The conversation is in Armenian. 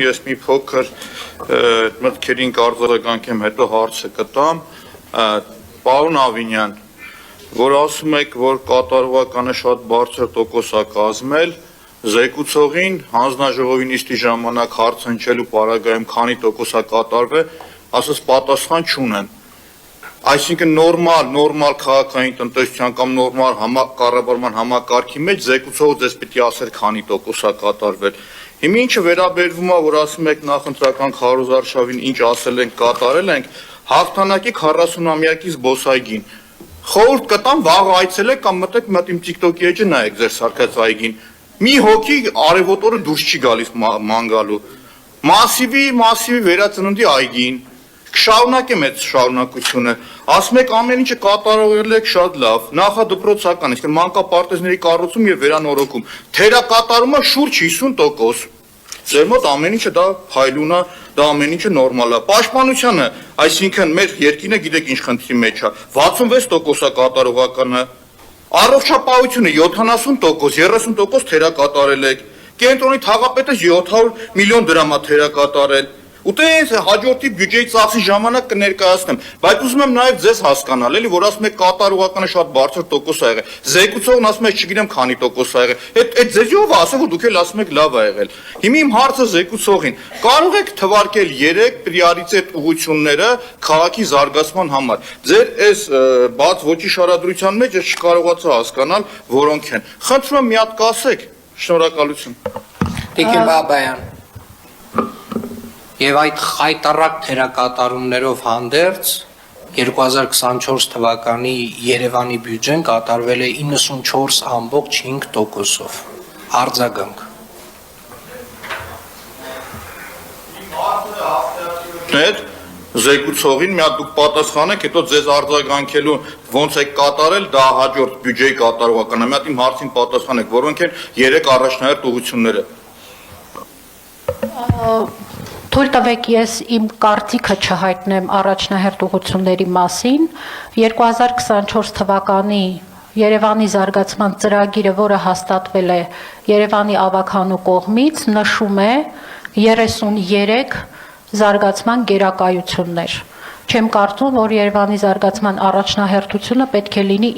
Ես մի փոքր մտքերին կարձարականքեմ հետո հարցը կտամ, պարոն Ավինյան, որ ասում եք, որ կատարողականը շատ բարձր տոկոս է կազմել, զեկուցողին հանձնաժողովի նիստի ժամանակ հարց հնչելու պարագայում քանի տոկոս է կատարվել, ասես պատասխան չունեն։ Այսինքն նորմալ քաղաքային տնտեսության կամ նորմալ կառավարման համակարգի մեջ զեկուցողը ձեզ պիտի ասեր քանի տոկոս է կատարվել։ Հիմա ինչը վերաբերվում է, որ ասում եք նախընտրական քարոզարշավին ինչ ասել ենք, կատարել ենք, հաղթանակի 40-ամյակի զբոսայգին։ Խորհուրդ կտամ վաղ այցելեք կամ մտեք իմ TikTok-ի էջը նայեք ձեր սարքած այգին։ Մի հոգի արևոտ օրը դուրս չի գալիս ման գալու։ Մասիվի վերածննդի այգին։ Կշարունակեմ այդ շարունակությունը, ասում եք ամեն ինչը կատարել եք շատ լավ, նախադպրոցական, այսինքն մանկապարտեզների կառուցում եւ վերանորոգում, թերակատարումը շուրջ 50%, ձեր մոտ ամեն ինչը դա փայլուն է, դա ամեն ինչը նորմալ է, պաշտպանությունը, այսինքն մեր երկինը գիտեք ինչ խնդրի մեջ է, 66% է կատարողականը, առողջապահությունը 70%, 30% թերակատարել եք, կենտրոնի թաղապետը 700 միլիոն դրամ է թերակատարել։ Ուտես հաջորդի բյուջեի ծախսի ժամանակ կներկայացնեմ, բայց ուզում եմ նաև ձեզ հասկանալ, էլի որ ասում եք կատարողականը շատ բարձր տոկոս ա եղել, զեկուցողն ասում եք չգիտեմ քանի տոկոս ա եղել, այդ ձեզ ով է ասել, որ դուք էլ ասում եք լավ ա եղել։ Հիմա իմ հարցը զեկուցողին, կարող եք թվարկել 3 պրիորիտետ ուղղությունները քաղաքի զարգացման համար։ Ձեր այս բաց ոչի շարադրության մեջ ես չկարողացա հասկանալ որոնք են։ Խնդրում եմ մի հատ կասեք, շնորհակալություն։ Տիկին Բաբայան, եւ այդ խայտառակ թերակատարումներով հանդերձ 2024 թվականի Երևանի բյուջեն կատարվել է 94.5%-ով։ Արձագանք։ Զեկուցողին մի հատ դուք պատասխանեք, հետո ձեզ արձագանքելու ոնց եք կատարել, դա հաջորդ բյուջեի կատարողականը։ Մի հատ իմ հարցին պատասխանեք, որոնք են 3 առաջնահերթ ուղղությունները։ Թույլ տվեք ես իմ կարծիքը չհայտնեմ առաջնահերթ ուղղությունների մասին։ 2024 թվականի Երևանի զարգացման ծրագիրը, որը հաստատվել է Երևանի ավագանու կողմից, նշում է 33 զարգացման գերակայություններ։ Չեմ կարծում, որ Երևանի զարգացման առաջնահերթությունը պետք է լինի